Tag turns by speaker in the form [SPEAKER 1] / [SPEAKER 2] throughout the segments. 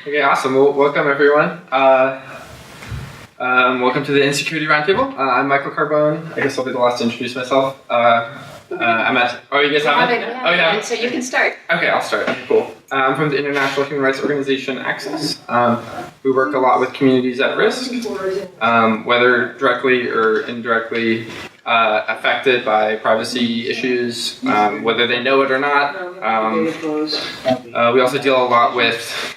[SPEAKER 1] Okay, awesome. Well, welcome everyone. Welcome to the Insecurity Roundtable. I'm Michael Carbone. I guess I'll be the last to introduce myself. I'm at. Oh, you guys have it?
[SPEAKER 2] Yeah.
[SPEAKER 1] Oh, yeah.
[SPEAKER 2] So you can start.
[SPEAKER 1] Okay, I'll start. Cool. I'm from the International Human Rights Organization Access. We work a lot with communities at risk, whether directly or indirectly affected by privacy issues, whether they know it or not. We also deal a lot with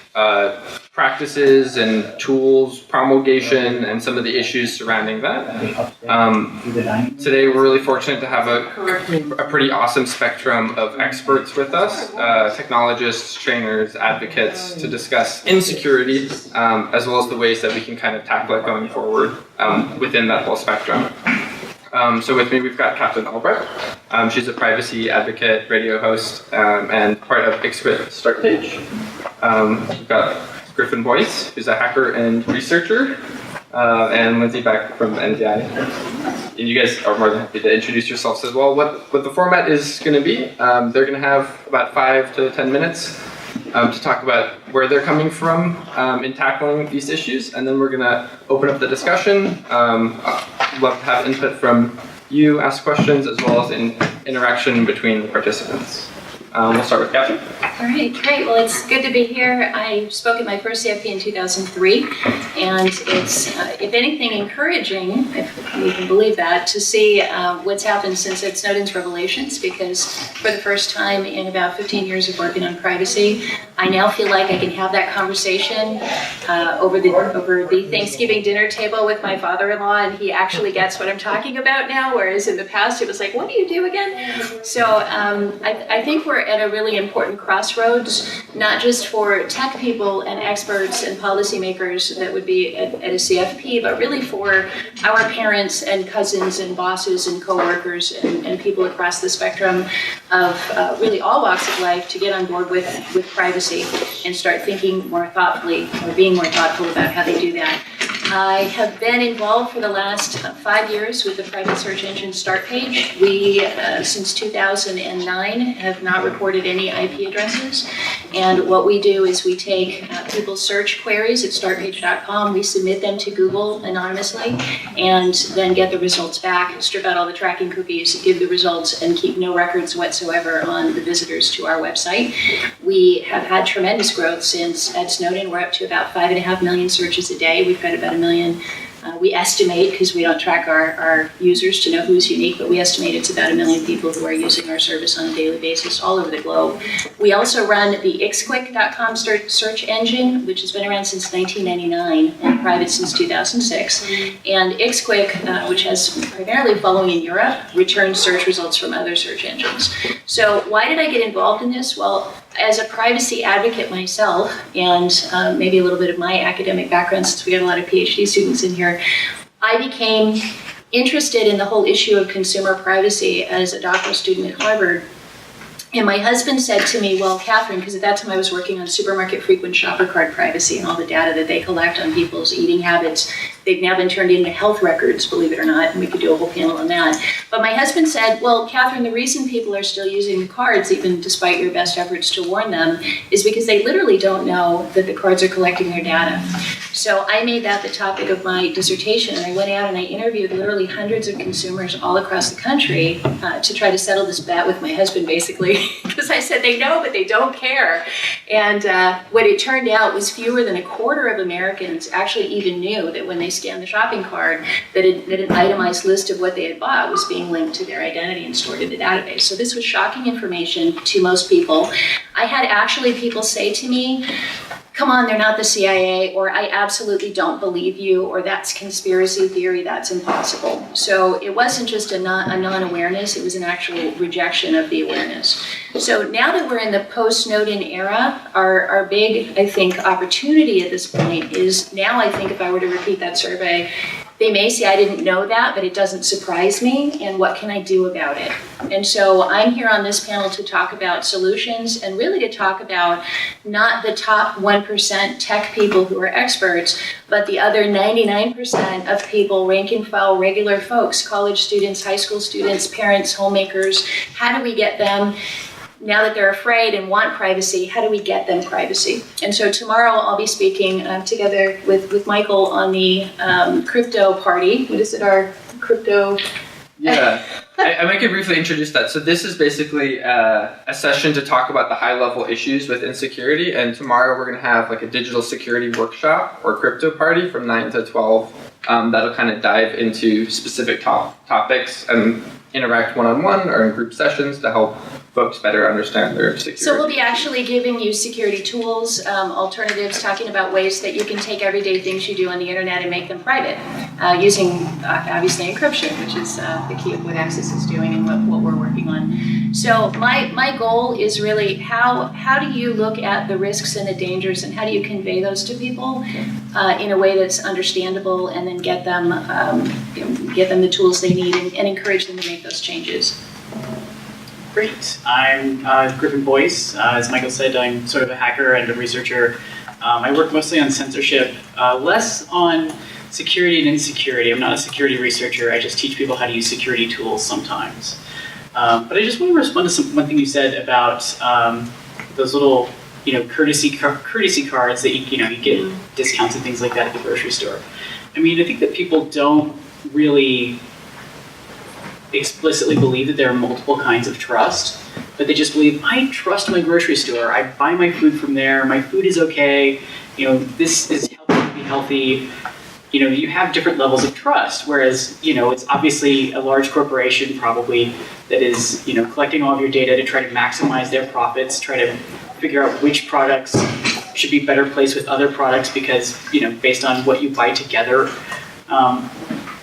[SPEAKER 1] practices and tools, promulgation, and some of the issues surrounding that. Today we're really fortunate to have a pretty awesome spectrum of experts with us, technologists, trainers, advocates, to discuss insecurity, as well as the ways that we can kind of tackle it going forward within that whole spectrum. So with me we've got Katrherine Albrecht. She's a privacy advocate, radio host, and part of Encryption Start Page. We've got Griffin, Boyce, who's a hacker and researcher, and Lindsay Beck from NDI. And you guys are more than happy to introduce yourselves as well. What the format is going to be, they're going to have about 5 to 10 minutes to talk about where they're coming from in tackling these issues, and then we're going to open up the discussion. Love to have input from you, ask questions, as well as interaction between the participants. We'll start with Katrherine.
[SPEAKER 2] All right, great. Well, it's good to be here. I spoke at my first CFP in 2003, and it's, if anything, encouraging, if you can believe that, to see what's happened since Ed Snowden's revelations, because for the first time in about 15 years of working on privacy, I now feel like I can have that conversation over the Thanksgiving dinner table with my father-in-law, and he actually gets what I'm talking about now, whereas in the past it was like, what do you do again? So I think we're at a really important crossroads, not just for tech people and experts and policymakers that would be at a CFP, but really for our parents and cousins and bosses and coworkers and people across the spectrum of really all walks of life to get on board with privacy and start thinking more thoughtfully or being more thoughtful about how they do that. I have been involved for the last 5 years with the private search engine StartPage. We, since 2009, have not reported any IP addresses. And what we do is we take people's search queries at startpage.com, we submit them to Google anonymously, and then get the results back, strip out all the tracking cookies, give the results, and keep no records whatsoever on the visitors to our website. We have had tremendous growth since Ed Snowden. We're up to about 5.5 million searches a day. We've got about 1 million. We estimate, because we don't track our users to know who's unique, but we estimate it's about 1 million people who are using our service on a daily basis all over the globe. We also run the ixquick.com search engine, which has been around since 1999 and private since 2006. And ixquick, which has primarily following in Europe, returns search results from other search engines. So why did I get involved in this? Well, as a privacy advocate myself, and maybe a little bit of my academic background, since we got a lot of PhD students in here, I became interested in the whole issue of consumer privacy as a doctoral student at Harvard. And my husband said to me, well, Katrherine, because at that time I was working on supermarket frequent shopper card privacy and all the data that they collect on people's eating habits. They've now been turned into health records, believe it or not, and we could do a whole panel on that. But my husband said, well, Katrherine, the reason people are still using the cards, even despite your best efforts to warn them, is because they literally don't know that the cards are collecting their data. So I made that the topic of my dissertation, and I went out and I interviewed literally hundreds of consumers all across the country to try to settle this bet with my husband, basically, because I said they know, but they don't care. And what it turned out was fewer than a quarter of Americans actually even knew that when they scanned the shopping card, that an itemized list of what they had bought was being linked to their identity and stored in the database. So this was shocking information to most people. I had actually people say to me, come on, they're not the CIA, or I absolutely don't believe you, or that's conspiracy theory, that's impossible. So it wasn't just a non-awareness, it was an actual rejection of the awareness. So now that we're in the post-Snowden era, our big, I think, opportunity at this point is now, I think if I were to repeat that survey, they may say I didn't know that, but it doesn't surprise me, and what can I do about it? And so I'm here on this panel to talk about solutions and really to talk about not the top 1% tech people who are experts, but the other 99% of people, rank and file, regular folks, college students, high school students, parents, homemakers. How do we get them now that they're afraid and want privacy, how do we get them privacy? And so tomorrow I'll be speaking together with Michael on the crypto party. What is it, our crypto?
[SPEAKER 1] Yeah, I might briefly introduce that. So this is basically a session to talk about the high-level issues with insecurity, and tomorrow we're going to have like a digital security workshop or crypto party from 9 to 12 that'll kind of dive into specific topics and interact one-on-one or in group sessions to help folks better understand their security.
[SPEAKER 2] So we'll be actually giving you security tools, alternatives, talking about ways that you can take everyday things you do on the internet and make them private, using obviously encryption, which is the key of what Access is doing and what we're working on. So my goal is really how do you look at the risks and the dangers, and how do you convey those to people in a way that's understandable, and then get them the tools they need and encourage them to make those changes.
[SPEAKER 3] Great. I'm Griffin Boyce. As Michael said, I'm sort of a hacker and a researcher. I work mostly on censorship, less on security and insecurity. I'm not a security researcher. I just teach people how to use security tools sometimes. But I just want to respond to one thing you said about those little, courtesy cards that you get discounts and things like that at the grocery store. I mean, I think that people don't really explicitly believe that there are multiple kinds of trust, but they just believe, I trust my grocery store, I buy my food from there, my food is okay, this is helping me be healthy. You have different levels of trust, whereas, it's obviously a large corporation probably that is, collecting all of your data to try to maximize their profits, try to figure out which products should be better placed with other products because, based on what you buy together.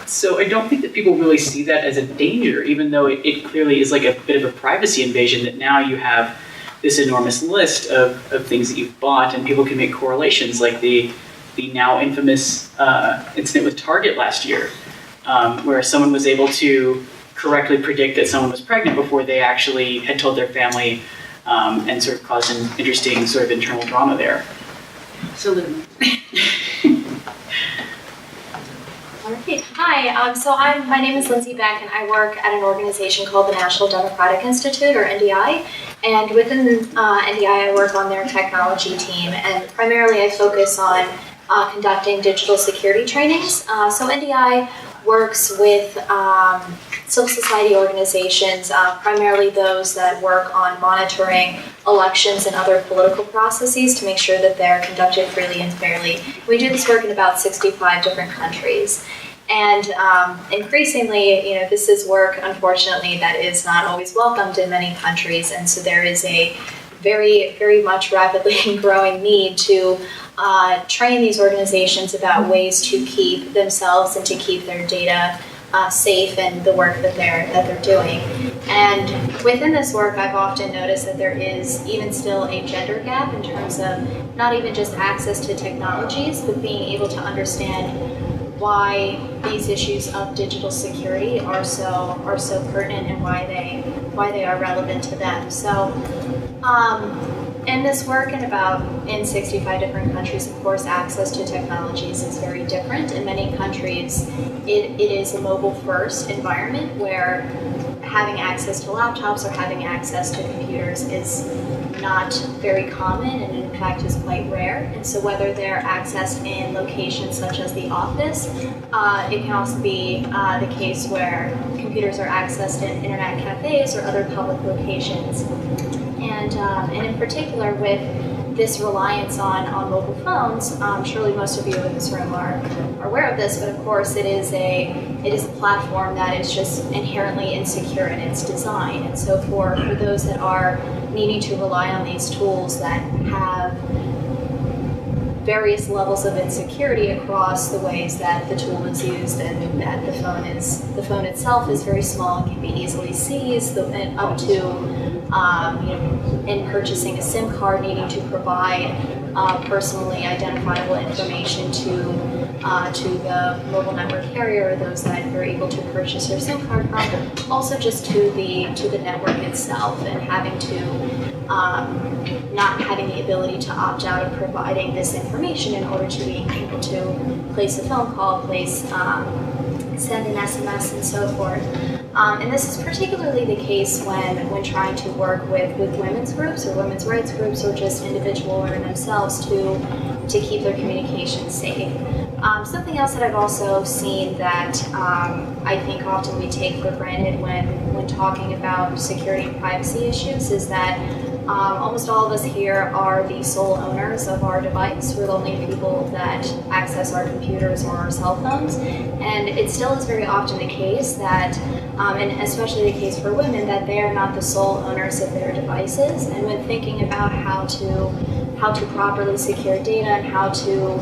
[SPEAKER 3] So I don't think that people really see that as a danger, even though it clearly is like a bit of a privacy invasion, that now you have this enormous list of things that you've bought, and people can make correlations, like the now infamous incident with Target last year, where someone was able to correctly predict that someone was pregnant before they actually had told their family, and sort of caused an interesting sort of internal drama there.
[SPEAKER 2] Absolutely.
[SPEAKER 4] All right. Hi, my name is Lindsay Beck, and I work at an organization called the National Democratic Institute, or NDI. And within NDI, I work on their technology team, and primarily I focus on conducting digital security trainings. So NDI works with civil society organizations, primarily those that work on monitoring elections and other political processes to make sure that they're conducted freely and fairly. We do this work in about 65 different countries. And increasingly, this is work, unfortunately, that is not always welcomed in many countries. And so there is a very, very much rapidly growing need to train these organizations about ways to keep themselves and to keep their data safe and the work that they're doing. And within this work, I've often noticed that there is even still a gender gap in terms of not even just access to technologies, but being able to understand why these issues of digital security are so pertinent and why they are relevant to them. So in this work in 65 different countries, of course, access to technologies is very different. In many countries, it is a mobile-first environment where having access to laptops or having access to computers is not very common, and in fact is quite rare. And so whether they're accessed in locations such as the office, it can also be the case where computers are accessed in internet cafes or other public locations. And in particular, with this reliance on mobile phones, surely most of you in this room are aware of this, but of course it is a platform that is just inherently insecure in its design. And so for those that are needing to rely on these tools that have various levels of insecurity across the ways that the tool is used, and that the phone itself is very small and can be easily seized, and up to in purchasing a SIM card, needing to provide personally identifiable information to the mobile network carrier, or those that are able to purchase their SIM card from, also just to the network itself, and having to not having the ability to opt out of providing this information in order to be able to place a phone call, send an SMS, and so forth. And this is particularly the case when trying to work with women's groups or women's rights groups or just individual or themselves to keep their communication safe. Something else that I've also seen that I think often we take for granted when talking about security and privacy issues is that almost all of us here are the sole owners of our device. We're the only people that access our computers or our cell phones. And it still is very often the case that, and especially the case for women, that they are not the sole owners of their devices. And when thinking about how to properly secure data and how to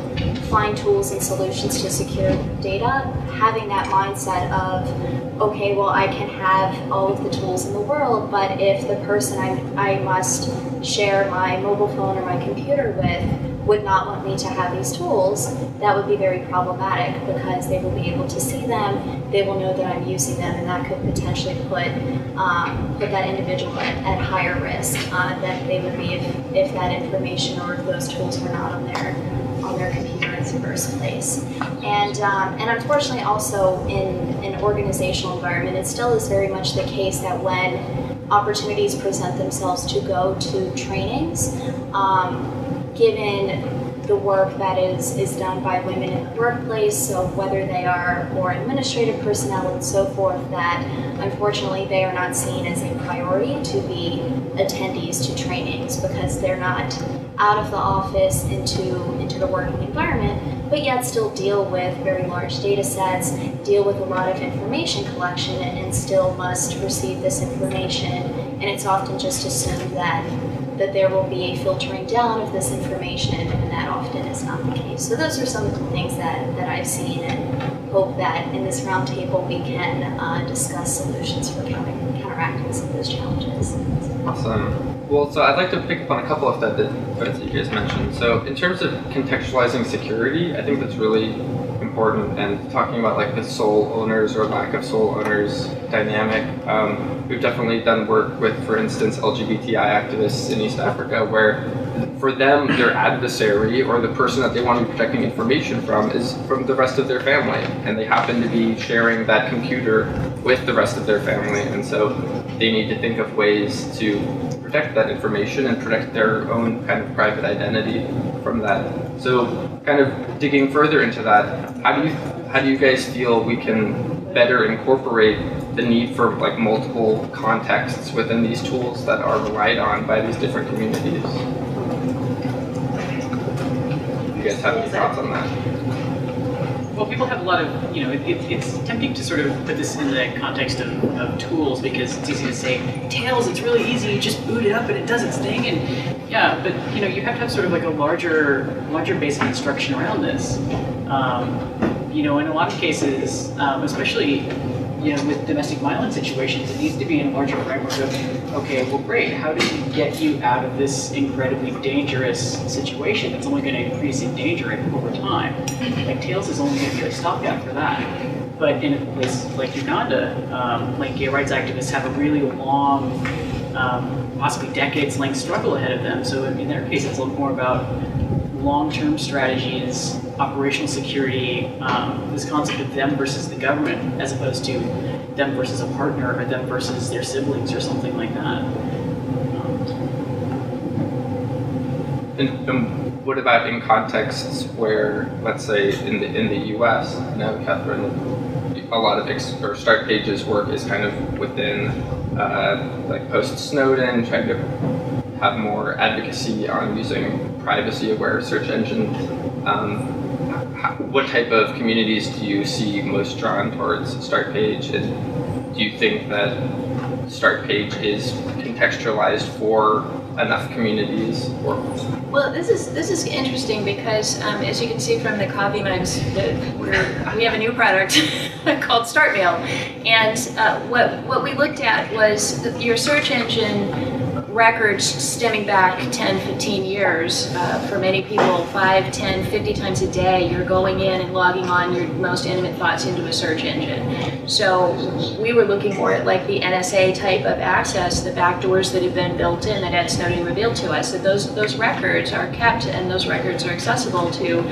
[SPEAKER 4] find tools and solutions to secure data, having that mindset of, okay, well, I can have all of the tools in the world, but if the person I must share my mobile phone or my computer with would not want me to have these tools, that would be very problematic because they will be able to see them, they will know that I'm using them, and that could potentially put that individual at higher risk than they would be if that information or if those tools were not on their computer in the first place. And unfortunately also in an organizational environment, it still is very much the case that when opportunities present themselves to go to trainings, given the work that is done by women in the workplace, so whether they are more administrative personnel and so forth, that unfortunately they are not seen as a priority to be attendees to trainings because they're not out of the office into the working environment, but yet still deal with very large data sets, deal with a lot of information collection, and still must receive this information. And it's often just assumed that there will be a filtering down of this information, and that often is not the case. So those are some of the things that I've seen, and hope that in this roundtable we can discuss solutions for counteracting some of those challenges.
[SPEAKER 1] Awesome. Well, so I'd like to pick up on a couple of that you guys mentioned. So in terms of contextualizing security, I think that's really important, and talking about like the sole owners or lack of sole owners dynamic. We've definitely done work with, for instance, LGBTI activists in East Africa, where for them, their adversary or the person that they want to be protecting information from is from the rest of their family, and they happen to be sharing that computer with the rest of their family, and so they need to think of ways to protect that information and protect their own kind of private identity from that. So kind of digging further into that, how do you guys feel we can better incorporate the need for like multiple contexts within these tools that are relied on by these different communities? Do you guys have any thoughts on that?
[SPEAKER 3] Well, people have a lot of, it's tempting to sort of put this in the context of tools because it's easy to say, Tails, it's really easy, you just boot it up and it does its thing. And yeah, but you have to have sort of like a larger base of instruction around this. In a lot of cases, especially with domestic violence situations, it needs to be in a larger framework of, okay, well, great, how do we get you out of this incredibly dangerous situation that's only going to increase in danger over time? Like, Tails is only going to be a stopgap for that. But in a place like Uganda, like gay rights activists have a really long, possibly decades-length struggle ahead of them. So in their case, it's a little more about long-term strategies, operational security, this concept of them versus the government, as opposed to them versus a partner or them versus their siblings or something like that.
[SPEAKER 1] And what about in contexts where, let's say, in the U.S., Katrherine, a lot of Start Page's work is kind of within like post-Snowden, trying to have more advocacy on using privacy-aware search engines. What type of communities do you see most drawn towards Start Page, and do you think that Start Page is contextualized for enough communities? Or
[SPEAKER 2] Well, this is interesting because as you can see from the coffee mugs, we have a new product called StartMail, and what we looked at was your search engine records stemming back 10, 15 years. For many people, 5, 10, 50 times a day, you're going in and logging on your most intimate thoughts into a search engine. So we were looking more at like the NSA type of access, the backdoors that have been built in that Ed Snowden revealed to us, that those records are kept and those records are accessible to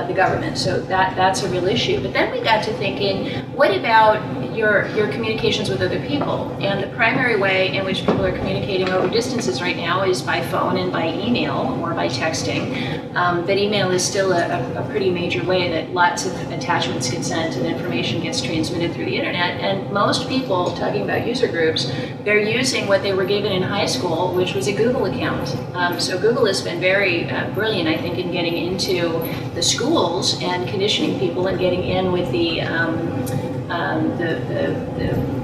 [SPEAKER 2] the government. So that's a real issue. But then we got to thinking, what about your communications with other people. And the primary way in which people are communicating over distances right now is by phone and by email or by texting. But email is still a pretty major way that lots of attachments get sent and information gets transmitted through the internet. And most people, talking about user groups, they're using what they were given in high school, which was a Google account. So Google has been very brilliant, I think, in getting into the schools and conditioning people and getting in with the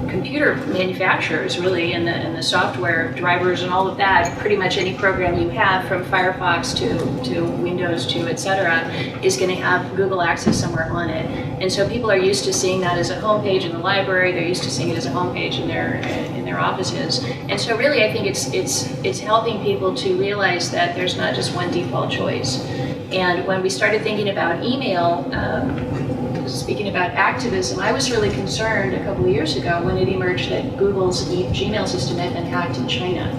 [SPEAKER 2] computer manufacturers, really, and the software drivers and all of that. Pretty much any program you have, from Firefox to Windows to etc., is going to have Google Access somewhere on it. And so people are used to seeing that as a homepage in the library. They're used to seeing it as a homepage in their offices. And so really, I think it's helping people to realize that there's not just one default choice. And when we started thinking about email, speaking about activism, I was really concerned a couple of years ago when it emerged that Google's Gmail system had been hacked in China.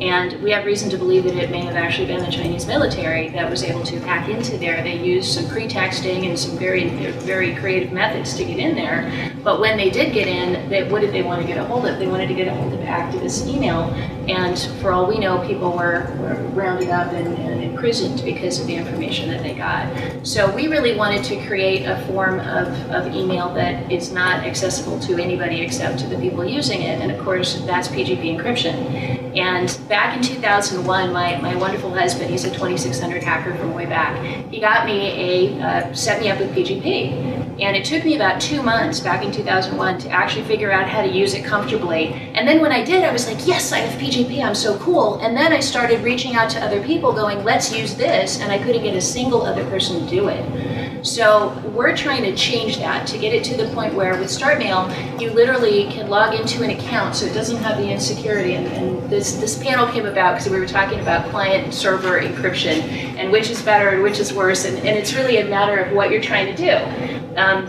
[SPEAKER 2] And we have reason to believe that it may have actually been the Chinese military that was able to hack into there. They used some pretexting and some very creative methods to get in there. But when they did get in, what did they want to get a hold of? They wanted to get a hold of activist email. And for all we know, people were rounded up and imprisoned because of the information that they got. So we really wanted to create a form of email that is not accessible to anybody except to the people using it. And of course, that's PGP encryption. And back in 2001, my wonderful husband, he's a 2600 hacker from way back, he got me set me up with PGP. And it took me about 2 months back in 2001 to actually figure out how to use it comfortably. And then when I did, I was like, yes, I have PGP, I'm so cool. And then I started reaching out to other people going, let's use this. And I couldn't get a single other person to do it. So we're trying to change that to get it to the point where with StartMail, you literally can log into an account so it doesn't have the insecurity. And this panel came about because we were talking about client-server encryption and which is better and which is worse. And it's really a matter of what you're trying to do.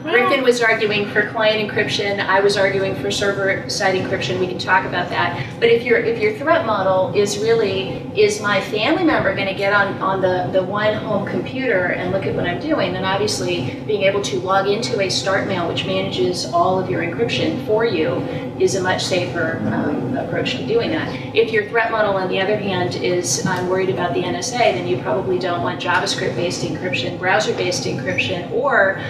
[SPEAKER 2] Griffin was arguing for client encryption. I was arguing for server-side encryption. We can talk about that. But if your threat model is my family member going to get on the one home computer and look at what I'm doing, then obviously being able to log into a StartMail, which manages all of your encryption for you, is a much safer approach to doing that. If your threat model, on the other hand, is I'm worried about the NSA, then you probably don't want JavaScript-based encryption, browser-based encryption, or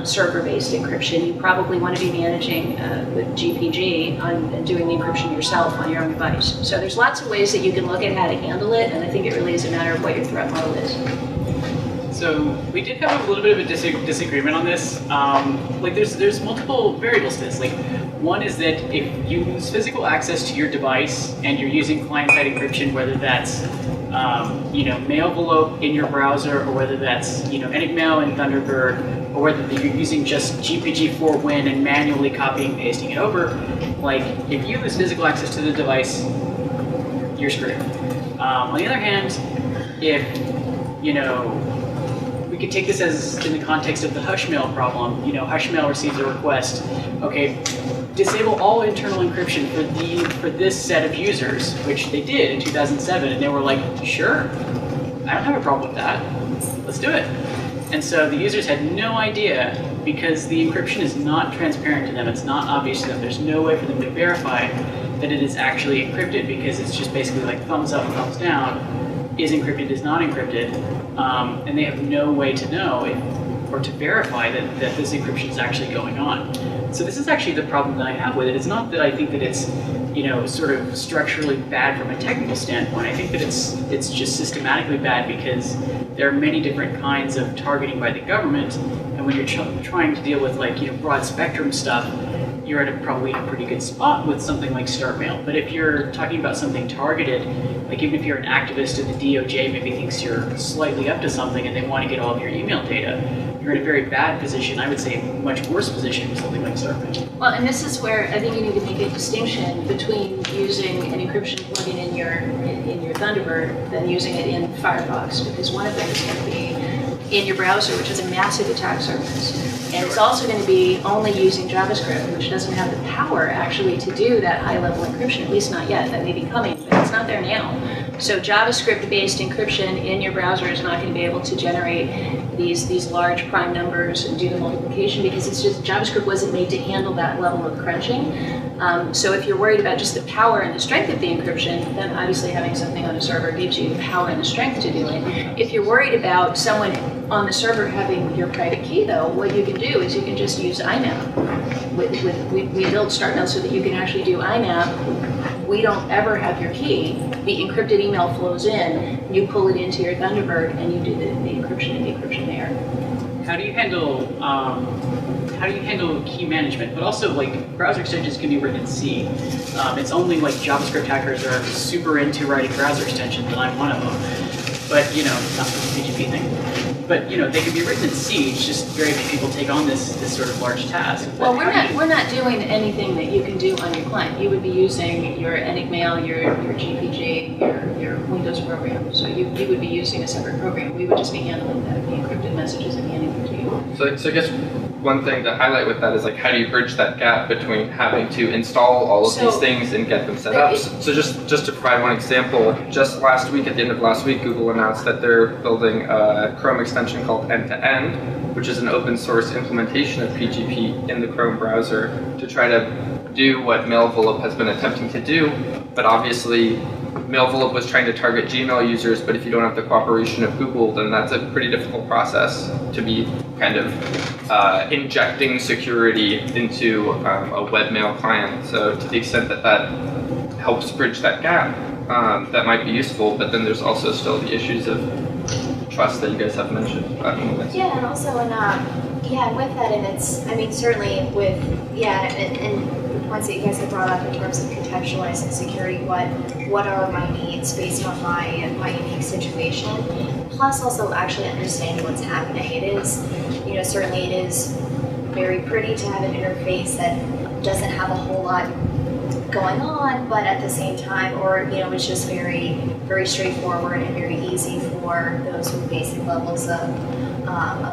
[SPEAKER 2] server-based encryption. You probably want to be managing with GPG and doing the encryption yourself on your own device. So there's lots of ways that you can look at how to handle it, and I think it really is a matter of what your threat model is.
[SPEAKER 3] So we did have a little bit of a disagreement on this. There's multiple variables to this. Like, one is that if you lose physical access to your device and you're using client-side encryption, whether that's Mailvelope in your browser, or whether that's Enigmail in Thunderbird, or whether you're using just GPG4Win and manually copying and pasting it over, like, if you lose physical access to the device, you're screwed. On the other hand, if we could take this as in the context of the Hushmail problem. Hushmail receives a request. Okay, disable all internal encryption for this set of users, which they did in 2007, and they were like, sure, I don't have a problem with that. Let's do it. And so the users had no idea, because the encryption is not transparent to them. It's not obvious to them. There's no way for them to verify that it is actually encrypted, because it's just basically like thumbs up, thumbs down. Is encrypted, is not encrypted, and they have no way to know or to verify that this encryption is actually going on. So this is actually the problem that I have with it. It's not that I think that it's sort of structurally bad from a technical standpoint. I think that it's just systematically bad because there are many different kinds of targeting by the government, and when you're trying to deal with broad spectrum stuff, you're at probably a pretty good spot with something like StartMail. But if you're talking about something targeted, like even if you're an activist and the DOJ maybe thinks you're slightly up to something and they want to get all of your email data, you're in a very bad position. I would say a much worse position with something like StartMail.
[SPEAKER 2] Well, and this is where I think you need to make a distinction between using an encryption plugin in your Thunderbird than using it in Firefox, because one of them is going to be in your browser, which is a massive attack surface. And it's also going to be only using JavaScript, which doesn't have the power actually to do that high-level encryption, at least not yet. That may be coming, but it's not there now. So JavaScript-based encryption in your browser is not going to be able to generate these large prime numbers and do the multiplication because it's just JavaScript wasn't made to handle that level of crunching. So if you're worried about just the power and the strength of the encryption, then obviously having something on a server gives you the power and the strength to do it. If you're worried about someone on the server having your private key, though, what you can do is you can just use IMAP. We built StartMail so that you can actually do IMAP. We don't ever have your key. The encrypted email flows in, you pull it into your Thunderbird, and you do the encryption and decryption there.
[SPEAKER 3] How do you handle key management? But also, like, browser extensions can be written in C. It's only like JavaScript hackers are super into writing browser extensions, and I'm one of them. But it's not the PGP thing. But they can be written in C. It's just very few people take on this sort of large task.
[SPEAKER 2] Well, we're not doing anything that you can do on your client. You would be using your Enigmail, your GPG, your Windows program. So you would be using a separate program. We would just be handling the encrypted messages and handing them to you.
[SPEAKER 1] So I guess one thing to highlight with that is like, how do you bridge that gap between having to install all of these things and get them set up? So just to provide one example, just last week, at the end of last week, Google announced that they're building a Chrome extension called End-to-End, which is an open source implementation of PGP in the Chrome browser to try to do what Mailvolop has been attempting to do, but obviously Mailvolop was trying to target Gmail users, but if you don't have the cooperation of Google, then that's a pretty difficult process to be kind of injecting security into a webmail client. So to the extent that that helps bridge that gap, that might be useful, but then there's also still the issues of trust that you guys have mentioned.
[SPEAKER 4] Yeah, and also with that, and it's, I mean, certainly with, and the points that you guys have brought up in terms of contextualizing security, what are my needs based on my unique situation, plus also actually understanding what's happening. It is, certainly it is very pretty to have an interface that doesn't have a whole lot going on, but at the same time, it's just very, very straightforward and very easy for those with basic levels of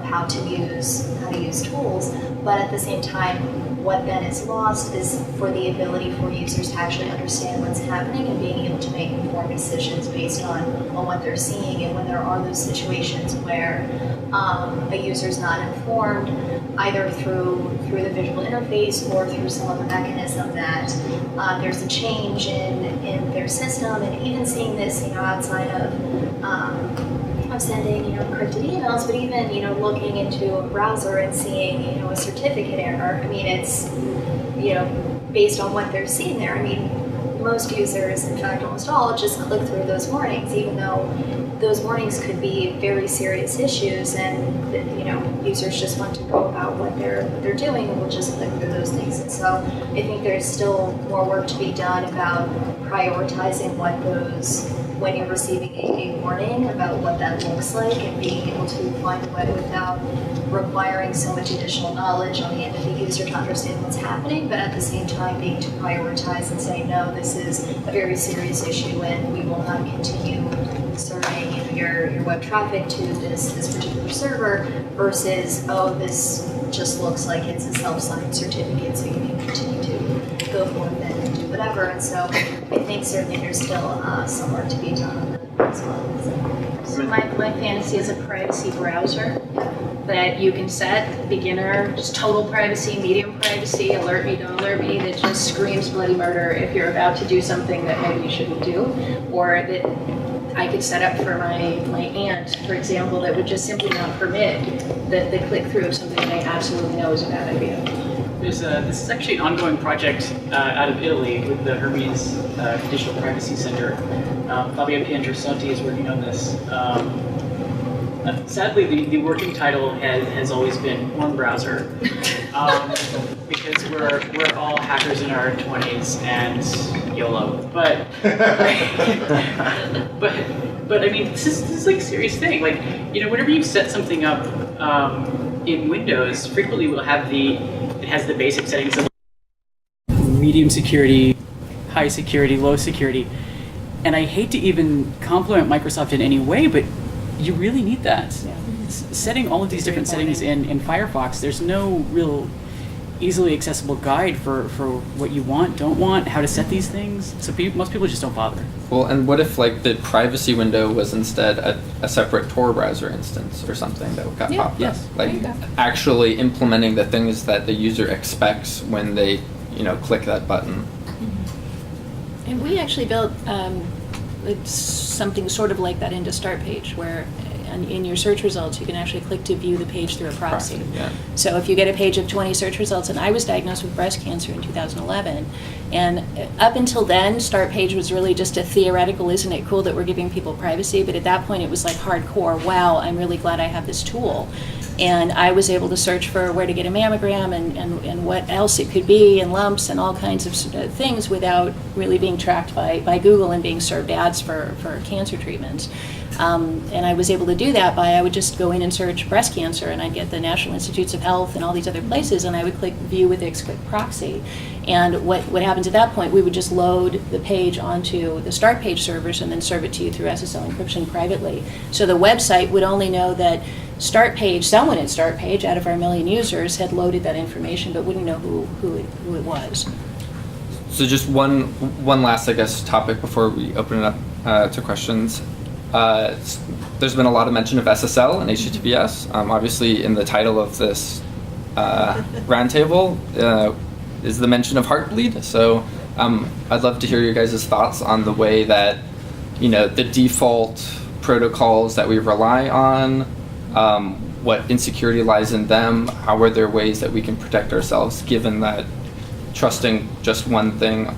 [SPEAKER 4] how to use tools. But at the same time, what then is lost is for the ability for users to actually understand what's happening and being able to make informed decisions based on what they're seeing. And when there are those situations where a user's not informed, either through the visual interface or through some other mechanism, that there's a change in their system, and even seeing this, outside of sending, encrypted emails, but even, looking into a browser and seeing, a certificate error. I mean, it's, based on what they're seeing there. I mean, most users, in fact, almost all, just click through those warnings, even though those warnings could be very serious issues, and users just want to go about what they're doing, and will just click through those things. And so I think there's still more work to be done about prioritizing when you're receiving a warning, about what that looks like, and being able to find a way without requiring so much additional knowledge on the end of the user to understand what's happening, but at the same time being to prioritize and say, no, this is a very serious issue, and we will not continue serving your web traffic to this particular server, versus, oh, this just looks like it's a self-signed certificate, so you can continue to go forth and do whatever. And so I think certainly there's still some work to be done on that as well.
[SPEAKER 2] So my fantasy is a privacy browser that you can set, beginner, just total privacy, medium privacy, alert me, don't alert me, that just screams bloody murder if you're about to do something that maybe you shouldn't do, or that I could set up for my aunt, for example, that would just simply not permit the click-through of something they absolutely know is a bad idea.
[SPEAKER 3] This is actually an ongoing project out of Italy with the Hermes Digital Privacy Center. Fabio Piangersanti is working on this. Sadly, the working title has always been one browser, because we're all hackers in our 20s and YOLO. But I mean, this is like a serious thing. Like, whenever you set something up in Windows, frequently it has the basic settings of medium security, high security, low security, and I hate to even compliment Microsoft in any way, but you really need that. Yeah. Setting all of these different settings in Firefox, there's no real easily accessible guide for what you want, don't want, how to set these things. So most people just don't bother.
[SPEAKER 1] Well, and what if like the privacy window was instead a separate Tor browser instance or something that got popped up?
[SPEAKER 3] Yes.
[SPEAKER 1] Like actually implementing the things that the user expects when they, click that button.
[SPEAKER 2] And we actually built something sort of like that into StartPage, where in your search results you can actually click to view the page through a proxy.
[SPEAKER 1] Yeah.
[SPEAKER 2] So if you get a page of 20 search results, and I was diagnosed with breast cancer in 2011, and up until then, StartPage was really just a theoretical, isn't it cool that we're giving people privacy? But at that point it was like hardcore, wow, I'm really glad I have this tool. And I was able to search for where to get a mammogram and what else it could be, and lumps and all kinds of things without really being tracked by Google and being served ads for cancer treatments. And I was able to do that I would just go in and search breast cancer, and I'd get the National Institutes of Health and all these other places, and I would click view with Ixquick proxy. And what happens at that point, we would just load the page onto the StartPage servers and then serve it to you through SSL encryption privately. So the website would only know that StartPage, someone at StartPage out of our 1 million users had loaded that information, but wouldn't know who it was.
[SPEAKER 1] So just one last, I guess, topic before we open it up to questions. There's been a lot of mention of SSL and HTTPS. Obviously, in the title of this roundtable is the mention of Heartbleed. So I'd love to hear your guys' thoughts on the way that, the default protocols that we rely on, what insecurity lies in them, how are there ways that we can protect ourselves, given that trusting just one thing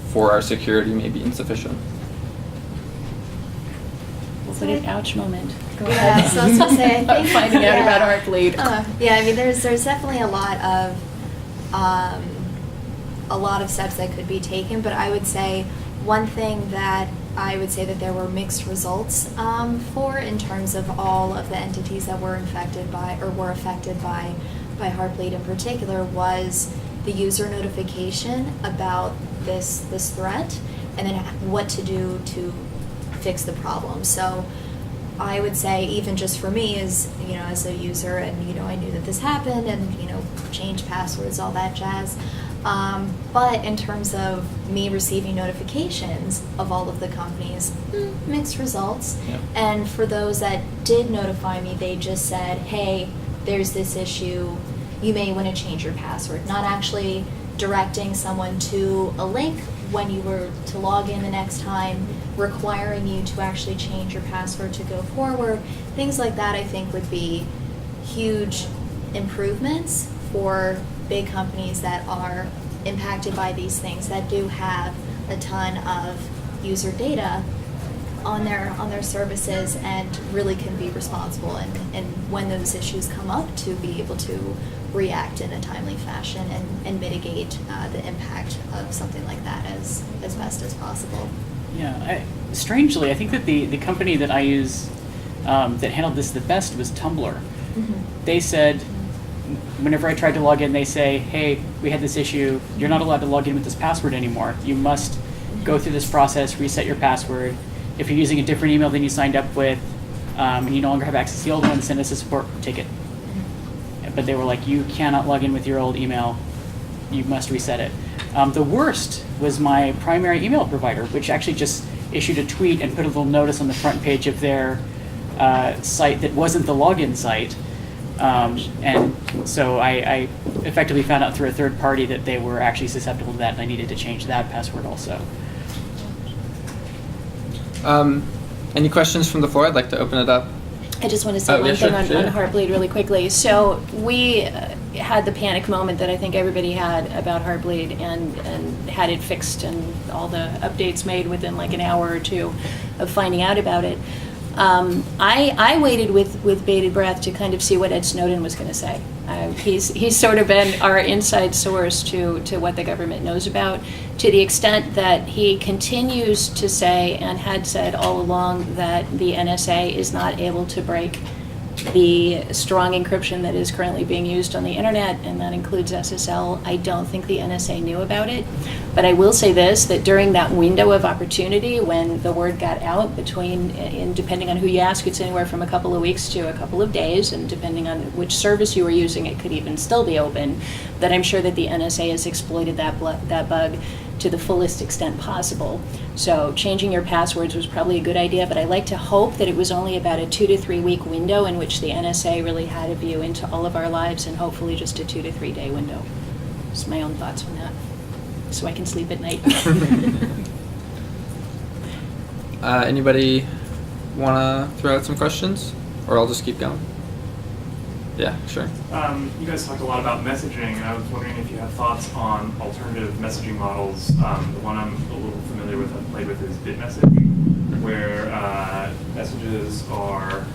[SPEAKER 1] for our security may be insufficient.
[SPEAKER 2] We'll put an ouch moment. Go
[SPEAKER 4] Yeah,
[SPEAKER 2] ahead.
[SPEAKER 4] so I was gonna say, I think
[SPEAKER 2] Finding out about Heartbleed.
[SPEAKER 4] Yeah, I mean, there's definitely a lot of steps that could be taken, but I would say one thing that I would say that there were mixed results for in terms of all of the entities that were affected by Heartbleed in particular was the user notification about this threat, and then what to do to fix the problem. So I would say, even just for me as a user, and I knew that this happened, and change passwords, all that jazz. But in terms of me receiving notifications of all of the companies, mixed results.
[SPEAKER 1] Yeah.
[SPEAKER 4] And for those that did notify me, they just said, hey, there's this issue, you may want to change your password. Not actually directing someone to a link when you were to log in the next time, requiring you to actually change your password to go forward. Things like that I think would be huge improvements for big companies that are impacted by these things, that do have a ton of user data on their services, and really can be responsible, and when those issues come up, to be able to react in a timely fashion and mitigate the impact of something like that as best as possible.
[SPEAKER 3] Yeah, strangely, I think that the company that I use that handled this the best was Tumblr.
[SPEAKER 4] Mm-hmm.
[SPEAKER 3] They said, whenever I tried to log in, they say, hey, we had this issue, you're not allowed to log in with this password anymore. You must go through this process, reset your password. If you're using a different email than you signed up with, and you no longer have access to the old one, send us a support ticket. But they were like, you cannot log in with your old email, you must reset it. The worst was my primary email provider, which actually just issued a tweet and put a little notice on the front page of their site that wasn't the login site. And so I effectively found out through a third party that they were actually susceptible to that, and I needed to change that password also.
[SPEAKER 1] Any questions from the floor? I'd like to open it up.
[SPEAKER 2] I just want to say one thing on Heartbleed really quickly. So we had the panic moment that I think everybody had about Heartbleed, and had it fixed and all the updates made within like an hour or two of finding out about it. I waited with bated breath to kind of see what Ed Snowden was going to say. He's sort of been our inside source to what the government knows about, to the extent that he continues to say, and had said all along, that the NSA is not able to break the strong encryption that is currently being used on the internet, and that includes SSL. I don't think the NSA knew about it. But I will say this, that during that window of opportunity when the word got out between, and depending on who you ask, it's anywhere from a couple of weeks to a couple of days, and depending on which service you were using, it could even still be open, that I'm sure that the NSA has exploited that bug to the fullest extent possible. So changing your passwords was probably a good idea, but I like to hope that it was only about a 2 to 3 week window in which the NSA really had a view into all of our lives, and hopefully just a 2 to 3 day window. Just my own thoughts on that, so I can sleep at night.
[SPEAKER 1] Anybody want to throw out some questions, or I'll just keep going? Yeah, sure.
[SPEAKER 5] You guys talked a lot about messaging, and I was wondering if you have thoughts on alternative messaging models. The one I'm a little familiar with, I've played with, is BitMessage, where messages are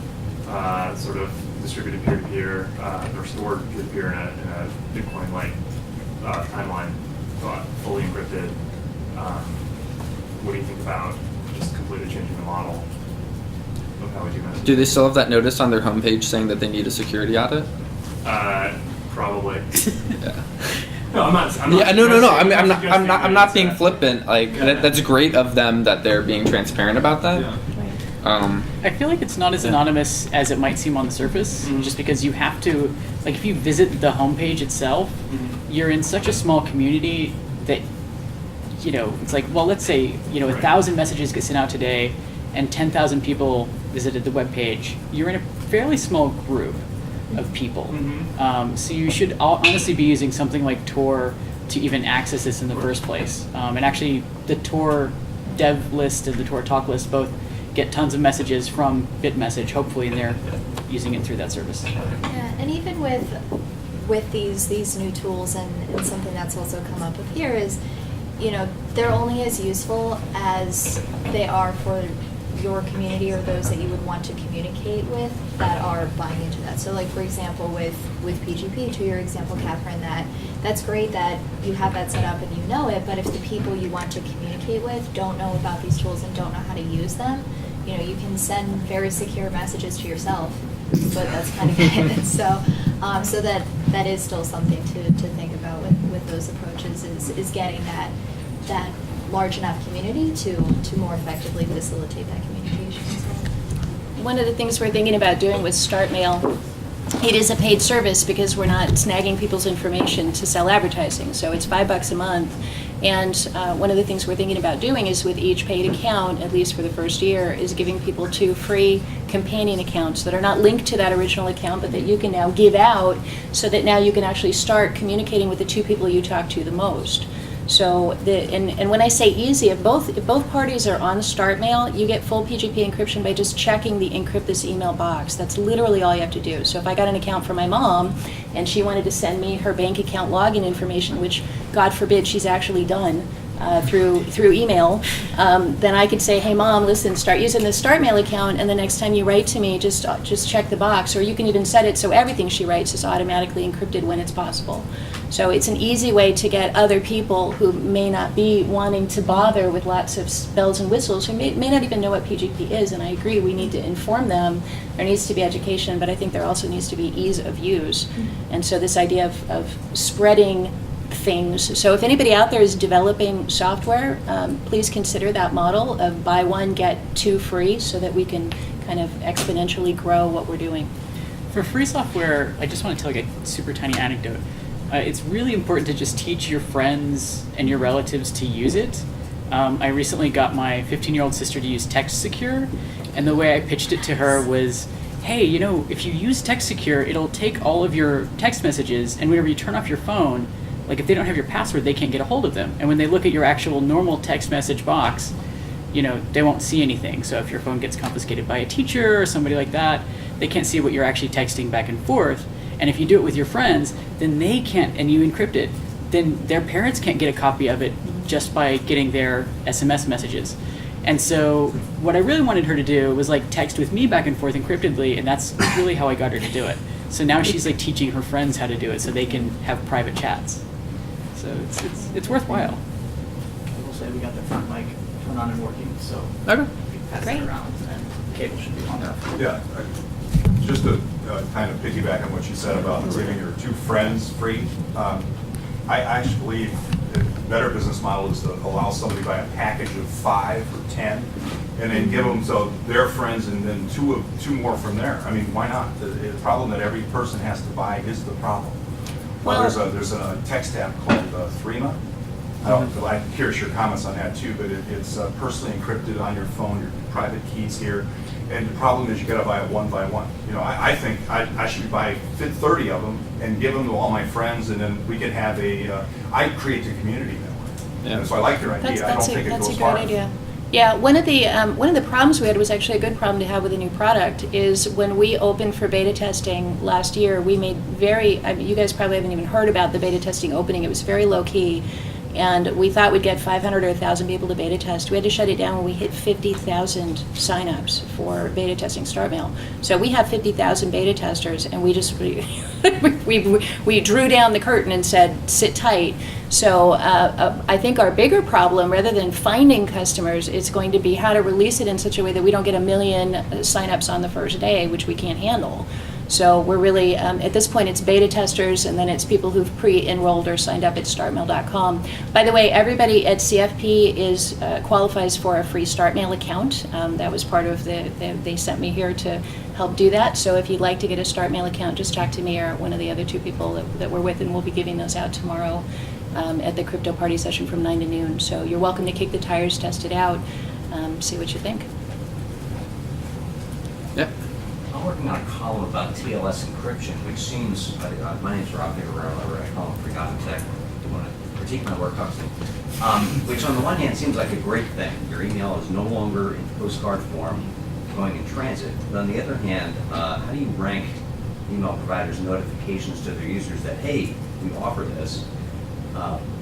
[SPEAKER 5] sort of distributed peer-to-peer, or stored peer-to-peer in a Bitcoin-like timeline, fully encrypted. What do you think about just completely changing the model of how we do messaging?
[SPEAKER 1] Do they still have that notice on their homepage saying that they need a security audit?
[SPEAKER 5] Probably.
[SPEAKER 1] Yeah.
[SPEAKER 5] No, I'm not.
[SPEAKER 1] Yeah, no. I'm not being
[SPEAKER 5] that.
[SPEAKER 1] flippant. Like that's great of them that they're being transparent about that.
[SPEAKER 5] Yeah.
[SPEAKER 3] I feel like it's not as anonymous as it might seem on the surface, just because you have to, like, if you visit the homepage itself, you're in such a small community that, you know, it's like, well, let's say, you know, 1,000 messages get sent out today and 10,000 people visited the web page. You're in a fairly small group of people. So you should honestly be using something like Tor to even access this in the first place. And actually, the Tor dev list and the Tor talk list both get tons of messages from BitMessage, hopefully, and they're using it through that service.
[SPEAKER 4] Yeah, and even with these new tools, and something that's also come up with here is, you know, they're only as useful as they are for your community or those that you would want to communicate with that are buying into that. So, like, for example, with PGP, to your example, Katrherine, that's great that you have that set up and you know it, but if the people you want to communicate with don't know about these tools and don't know how to use them, you know, you can send very secure messages to yourself, but that's kind of it. So that is still something to think about with those approaches, is getting that large enough community to more effectively facilitate that communication.
[SPEAKER 2] One of the things we're thinking about doing with StartMail, it is a paid service because we're not snagging people's information to sell advertising. So it's $5 a month. And one of the things we're thinking about doing is with each paid account, at least for the first year, is giving people 2 free companion accounts that are not linked to that original account, but that you can now give out so that now you can actually start communicating with the 2 people you talk to the most. So and when I say easy, if both parties are on StartMail, you get full PGP encryption by just checking the encrypt this email box. That's literally all you have to do. So if I got an account for my mom and she wanted to send me her bank account login information, which God forbid she's actually done through email, then I could say, hey Mom, listen, start using this StartMail account, and the next time you write to me, just check the box. Or you can even set it so everything she writes is automatically encrypted when it's possible. So it's an easy way to get other people who may not be wanting to bother with lots of bells and whistles, who may not even know what PGP is, and I agree, we need to inform them. There needs to be education, but I think there also needs to be ease of use. And so this idea of spreading things. So if anybody out there is developing software, please consider that model of buy 1, get 2 free, so that we can kind of exponentially grow what we're doing.
[SPEAKER 3] For free software, I just want to tell you a super tiny anecdote. It's really important to just teach your friends and your relatives to use it. I recently got my 15-year-old sister to use TextSecure, and the way I pitched it to her was, hey, you know, if you use TextSecure, it'll take all of your text messages, and whenever you turn off your phone, like if they don't have your password, they can't get a hold of them. And when they look at your actual normal text message box, you know, they won't see anything. So if your phone gets confiscated by a teacher or somebody like that, they can't see what you're actually texting back and forth. And if you do it with your friends, then they can't, and you encrypt it, then their parents can't get a copy of it just by getting their SMS messages. And so what I really wanted her to do was like text with me back and forth encryptedly, and that's really how I got her to do it. So now she's like teaching her friends how to do it so they can have private chats. So it's worthwhile.
[SPEAKER 6] I will say we got the front mic turned on and working, so
[SPEAKER 1] Okay.
[SPEAKER 6] we can pass
[SPEAKER 2] Great.
[SPEAKER 6] it around, and the cable should be on there.
[SPEAKER 7] Yeah, just to kind of piggyback on what you said about giving your 2 friends free, I actually believe the better business model is to allow somebody to buy a package of 5 or 10, and then give them to their friends, and then two more from there. I mean, why not? The problem that every person has to buy is the problem.
[SPEAKER 2] Well,
[SPEAKER 7] there's a text app called Threema. I'm curious your comments on that too, but it's personally encrypted on your phone, your private keys here. And the problem is you got to buy it one by one. You know, I think I should buy 30 of them and give them to all my friends, and then we can have I create the community that way.
[SPEAKER 1] Yeah.
[SPEAKER 7] And so I like your idea. I don't think it goes far.
[SPEAKER 2] That's a great idea. Yeah, one of the problems we had was actually a good problem to have with a new product is when we opened for beta testing last year, we made you guys probably haven't even heard about the beta testing opening. It was very low key. And we thought we'd get 500 or 1,000 people to beta test. We had to shut it down when we hit 50,000 signups for beta testing StartMail. So we have 50,000 beta testers, and we just we drew down the curtain and said, sit tight. So I think our bigger problem, rather than finding customers, is going to be how to release it in such a way that we don't get 1 million signups on the first day, which we can't handle. So we're really, at this point, it's beta testers, and then it's people who've pre-enrolled or signed up at StartMail.com. By the way, everybody at CFP qualifies for a free StartMail account. That was part of they sent me here to help do that. So if you'd like to get a StartMail account, just talk to me or one of the other 2 people that we're with, and we'll be giving those out tomorrow at the crypto party session from 9 to noon. So you're welcome to kick the tires, test it out, see what you think.
[SPEAKER 1] Yeah.
[SPEAKER 8] I'm working on a column about TLS encryption, which seems, my name's Rob Figueroa, I call him Forgotten Tech, I want to critique my work, obviously, which on the one hand seems like a great thing. Your email is no longer in postcard form, going in transit. But on the other hand, how do you rank email providers' notifications to their users that, hey, we offer this?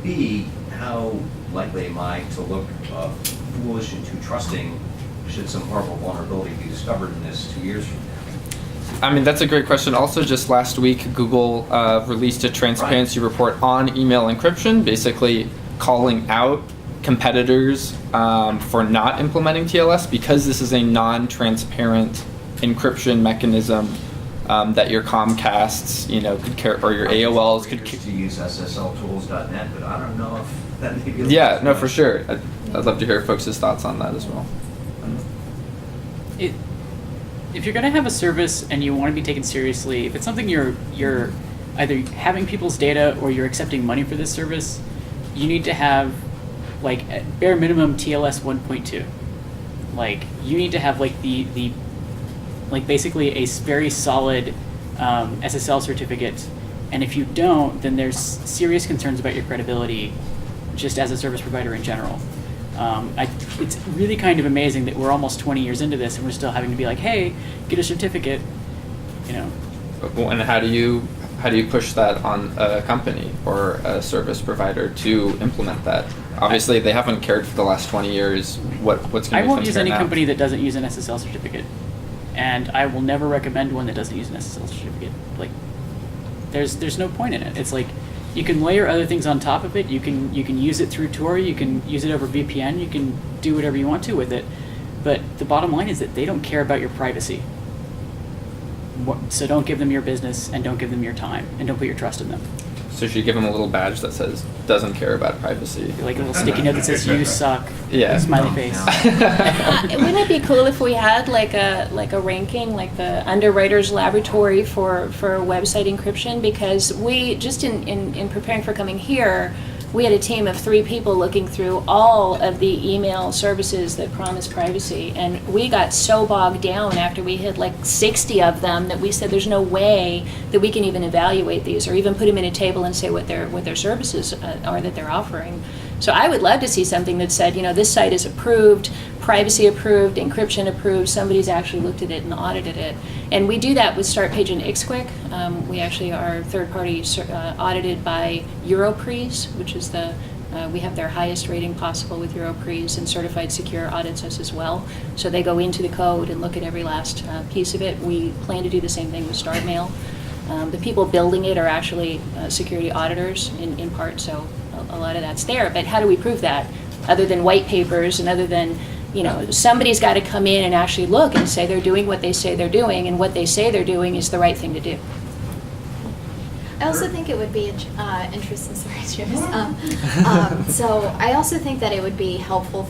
[SPEAKER 8] B, how likely am I to look foolish and too trusting should some horrible vulnerability be discovered in this 2 years from now?
[SPEAKER 1] I mean, that's a great question. Also, just last week, Google released a transparency report on email encryption, basically calling out competitors for not implementing TLS because this is a non-transparent encryption mechanism that your Comcasts, could care, or your AOLs could.
[SPEAKER 8] To use SSLtools.net, but I don't know if that may be.
[SPEAKER 1] Yeah, no, for sure. I'd love to hear folks' thoughts on that as well.
[SPEAKER 3] If you're going to have a service and you want to be taken seriously, if it's something you're either having people's data or you're accepting money for this service, you need to have, like, at bare minimum TLS 1.2. Like, you need to have, like, the basically a very solid SSL certificate. And if you don't, then there's serious concerns about your credibility just as a service provider in general. It's really kind of amazing that we're almost 20 years into this and we're still having to be like, hey, get a certificate,
[SPEAKER 1] And how do you push that on a company or a service provider to implement that? Obviously, they haven't cared for the last 20 years. What's going to be?
[SPEAKER 3] I won't use any company that doesn't use an SSL certificate, and I will never recommend one that doesn't use an SSL certificate. Like, there's no point in it. It's like, you can layer other things on top of it. You can use it through Tor. You can use it over VPN. You can do whatever you want to with it. But the bottom line is that they don't care about your privacy. So don't give them your business, and don't give them your time, and don't put your trust in them.
[SPEAKER 1] So you should give them a little badge that says "doesn't care about privacy."
[SPEAKER 3] Like a little sticky note that says "you suck."
[SPEAKER 1] Yeah.
[SPEAKER 3] Smiley face.
[SPEAKER 2] Wouldn't it be cool if we had like a ranking, like the Underwriters Laboratory for website encryption? Because we just in preparing for coming here, we had a team of 3 people looking through all of the email services that promise privacy, and we got so bogged down after we hit like 60 of them that we said there's no way that we can even evaluate these or even put them in a table and say what their services are that they're offering. So I would love to see something that said, this site is approved, privacy approved, encryption approved, somebody's actually looked at it and audited it. And we do that with StartPage and Ixquick. We actually are third party audited by Europres, which is we have their highest rating possible with Europres, and Certified Secure audits us as well. So they go into the code and look at every last piece of it. We plan to do the same thing with StartMail. The people building it are actually security auditors in part, so a lot of that's there. But how do we prove that? Other than white papers and other than somebody's got to come in and actually look and say they're doing what they say they're doing, and what they say they're doing is the right thing to do.
[SPEAKER 4] I also think it would be interesting. Sorry, James. So I also think that it would be helpful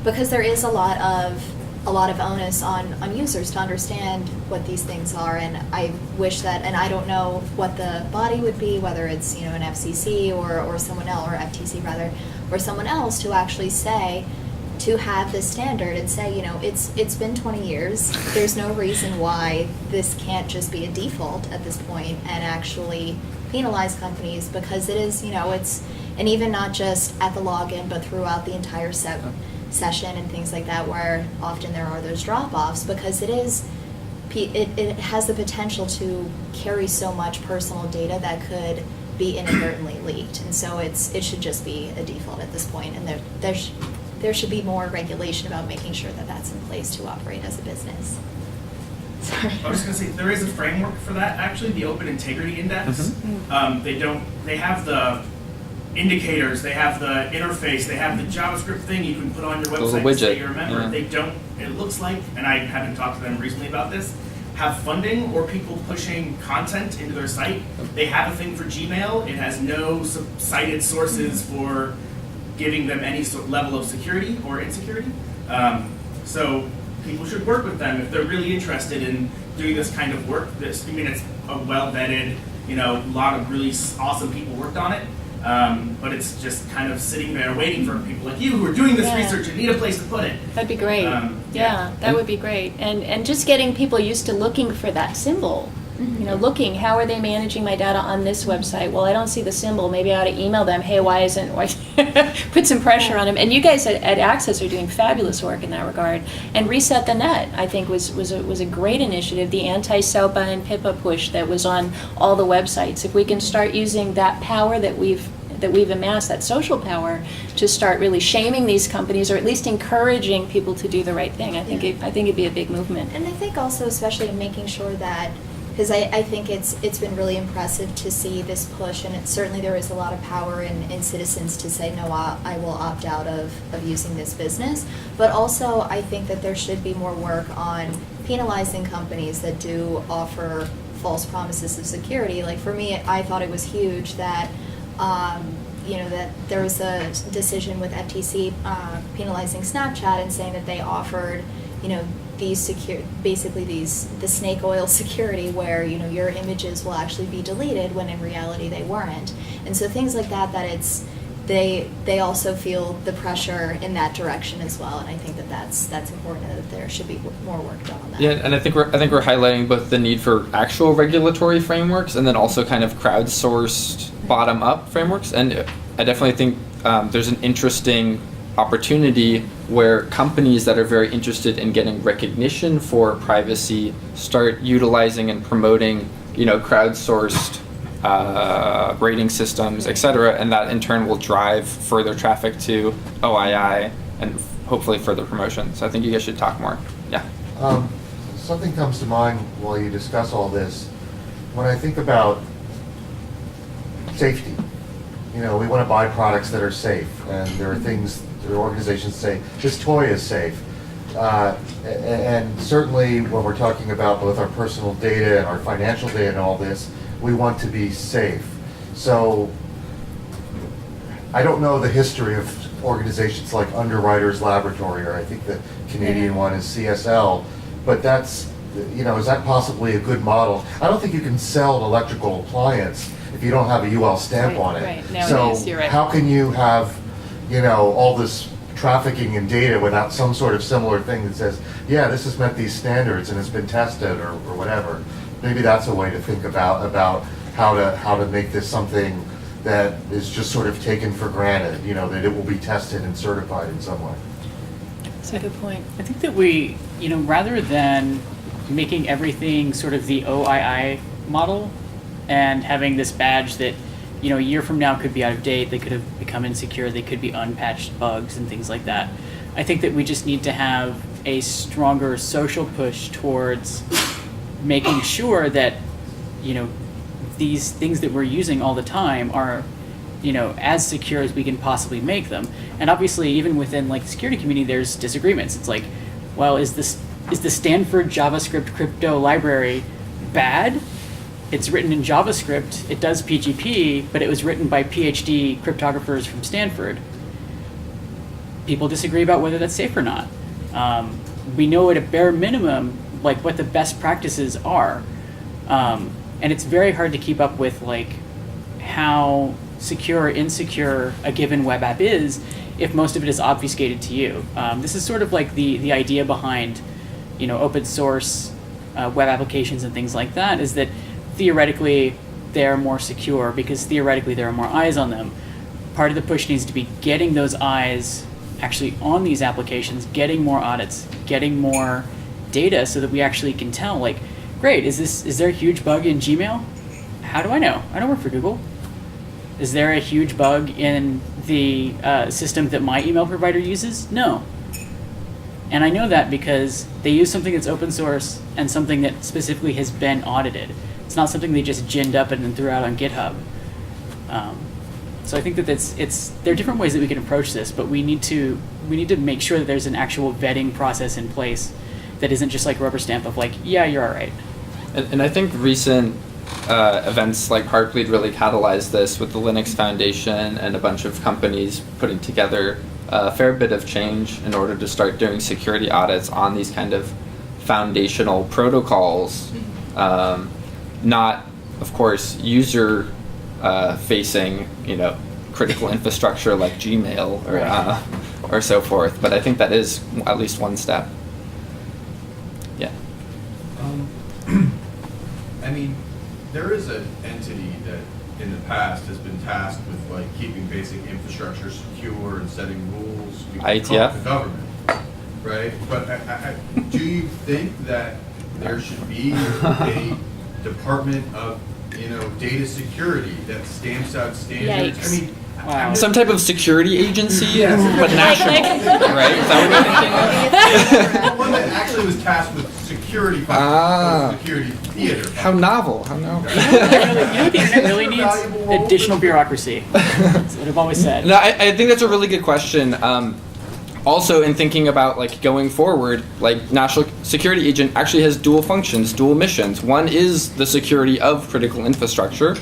[SPEAKER 4] because there is a lot of onus on users to understand what these things are, and I wish that, and I don't know what the body would be, whether it's an FCC or someone else, or FTC rather, or someone else to actually say, to have this standard and say, it's been 20 years. There's no reason why this can't just be a default at this point and actually penalize companies, because it is, and even not just at the login, but throughout the entire session and things like that, where often there are those drop-offs, because it has the potential to carry so much personal data that could be inadvertently leaked, and so it should just be a default at this point, and there should be more regulation about making sure that that's in place to operate as a business. Sorry.
[SPEAKER 9] I was going to say, there is a framework for that, actually, the Open Integrity Index. They have the indicators, they have the interface, they have the JavaScript thing you can put on your website to say you remember.
[SPEAKER 1] Yeah.
[SPEAKER 9] They don't, it looks like, and I haven't talked to them recently about this, have funding or people pushing content into their site. They have a thing for Gmail. It has no cited sources for giving them any level of security or insecurity. So people should work with them if they're really interested in doing this kind of work. It's a well-vetted, a lot of really awesome people worked on it. But it's just kind of sitting there waiting for people like you who are doing this research and need a place to put it.
[SPEAKER 2] That'd be great. That would be great. And just getting people used to looking for that symbol. Looking, how are they managing my data on this website? Well, I don't see the symbol. Maybe I ought to email them, hey, why put some pressure on them. And you guys at Access are doing fabulous work in that regard. And Reset the Net, I think, was a great initiative. The anti-SOPA and PIPA push that was on all the websites. If we can start using that power that we've amassed, that social power, to start really shaming these companies, or at least encouraging people to do the right thing, I think it'd be a big movement.
[SPEAKER 4] And I think also, especially in making sure that, because I think it's been really impressive to see this push, and certainly there is a lot of power in citizens to say, no, I will opt out of using this business. But also, I think that there should be more work on penalizing companies that do offer false promises of security. Like for me, I thought it was huge that that there was a decision with FTC penalizing Snapchat and saying that they offered, the snake oil security, where your images will actually be deleted when in reality they weren't. And so things like that they also feel the pressure in that direction as well. And I think that's important, that there should be more work done on that.
[SPEAKER 1] Yeah, and I think we're highlighting both the need for actual regulatory frameworks and then also kind of crowdsourced bottom-up frameworks. And I definitely think there's an interesting opportunity where companies that are very interested in getting recognition for privacy start utilizing and promoting, crowdsourced rating systems, etc., and that in turn will drive further traffic to OII and hopefully further promotion. So I think you guys should talk more. Yeah.
[SPEAKER 10] Something comes to mind while you discuss all this. When I think about safety, we want to buy products that are safe, and there are things, there are organizations say, this toy is safe. And certainly when we're talking about both our personal data and our financial data and all this, we want to be safe. So I don't know the history of organizations like Underwriters Laboratory, or I think the Canadian one is CSL, but that's, is that possibly a good model? I don't think you can sell an electrical appliance if you don't have a UL stamp on it.
[SPEAKER 2] Right. Nowadays, you're right.
[SPEAKER 10] How can you have, all this trafficking in data without some sort of similar thing that says, yeah, this has met these standards and has been tested, or whatever? Maybe that's a way to think about how to make this something that is just sort of taken for granted, that it will be tested and certified in some way.
[SPEAKER 2] That's a good point.
[SPEAKER 3] I think that we, rather than making everything sort of the OII model and having this badge that, a year from now could be out of date, they could have become insecure, they could be unpatched bugs and things like that. I think that we just need to have a stronger social push towards making sure that, these things that we're using all the time are
[SPEAKER 6] as secure as we can possibly make them. And obviously, even within like the security community, there's disagreements. It's like, well, is the Stanford JavaScript crypto library bad? It's written in JavaScript. It does PGP, but it was written by PhD cryptographers from Stanford. People disagree about whether that's safe or not. We know at a bare minimum like what the best practices are, and it's very hard to keep up with like how secure or insecure a given web app is if most of it is obfuscated to you. This is sort of like the idea behind open source web applications and things like that, is that theoretically they're more secure because theoretically there are more eyes on them. Part of the push needs to be getting those eyes actually on these applications, getting more audits, getting more data so that we actually can tell, like, great, is there a huge bug in Gmail? How do I know? I don't work for Google. Is there a huge bug in the system that my email provider uses? No. And I know that because they use something that's open source and something that specifically has been audited. It's not something they just ginned up and then threw out on GitHub. So I think that there are different ways that we can approach this, but we need to make sure that there's an actual vetting process in place that isn't just like rubber stamp of like, yeah, you're all right.
[SPEAKER 1] And I think recent events like Heartbleed really catalyzed this with the Linux Foundation and a bunch of companies putting together a fair bit of change in order to start doing security audits on these kind of foundational protocols. Not, of course, user facing, critical infrastructure like Gmail or so forth. But I think that is at least one step. Yeah.
[SPEAKER 11] I mean, there is an entity that in the past has been tasked with like keeping basic infrastructure secure and setting rules.
[SPEAKER 1] IETF?
[SPEAKER 11] The government, right? But do you think that there should be a department of data security that stamps out standards?
[SPEAKER 2] Yikes.
[SPEAKER 11] I mean,
[SPEAKER 6] Wow.
[SPEAKER 1] Some type of security agency,
[SPEAKER 11] Yes.
[SPEAKER 1] but national, right? Is that what you're thinking
[SPEAKER 11] one that actually was tasked with security functions, security theater.
[SPEAKER 1] How novel, how novel.
[SPEAKER 6] You know what the internet really needs? Additional bureaucracy. That's what I've always said.
[SPEAKER 1] No, I think that's a really good question. Also, in thinking about like going forward, like National Security Agent actually has dual functions, dual missions. One is the security of critical infrastructure,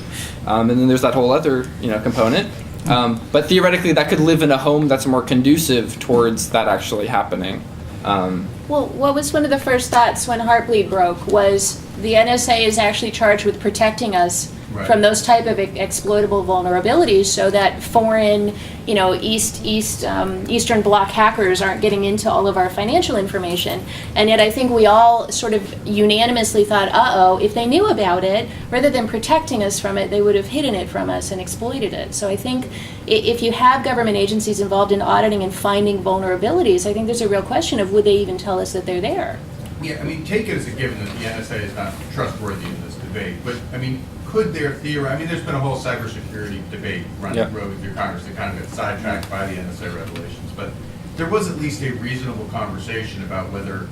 [SPEAKER 1] and then there's that whole other component. But theoretically, that could live in a home that's more conducive towards that actually happening.
[SPEAKER 2] Well, what was one of the first thoughts when Heartbleed broke was the NSA is actually charged with protecting us from those type of exploitable vulnerabilities, so that foreign, Eastern Bloc hackers aren't getting into all of our financial information. And yet I think we all sort of unanimously thought, if they knew about it, rather than protecting us from it, they would have hidden it from us and exploited it. So I think if you have government agencies involved in auditing and finding vulnerabilities, I think there's a real question of would they even tell us that they're there?
[SPEAKER 11] Yeah, I mean, take it as a given that the NSA is not trustworthy in this debate, but I mean, could there there's been a whole cybersecurity debate running through Congress that kind of got sidetracked by the NSA revelations, but there was at least a reasonable conversation about whether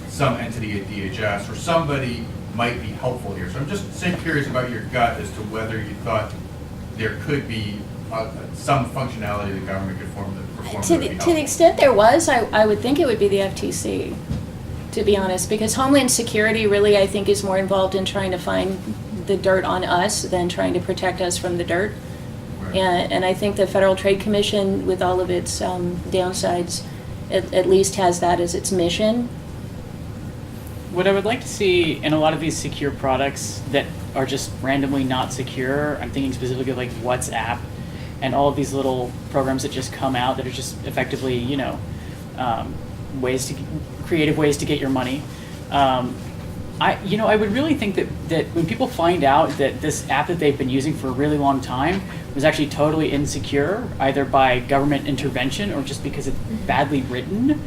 [SPEAKER 11] some entity at DHS or somebody might be helpful here. So I'm just curious about your gut as to whether you thought there could be some functionality the government could perform that would be helpful.
[SPEAKER 2] To the extent there was, I would think it would be the FTC, to be honest, because Homeland Security really, I think, is more involved in trying to find the dirt on us than trying to protect us from the dirt.
[SPEAKER 11] Right.
[SPEAKER 2] And I think the Federal Trade Commission, with all of its downsides, at least has that as its mission.
[SPEAKER 6] What I would like to see in a lot of these secure products that are just randomly not secure, I'm thinking specifically of like WhatsApp and all of these little programs that just come out that are just effectively, creative ways to get your money. I would really think that when people find out that this app that they've been using for a really long time was actually totally insecure, either by government intervention or just because it's badly written,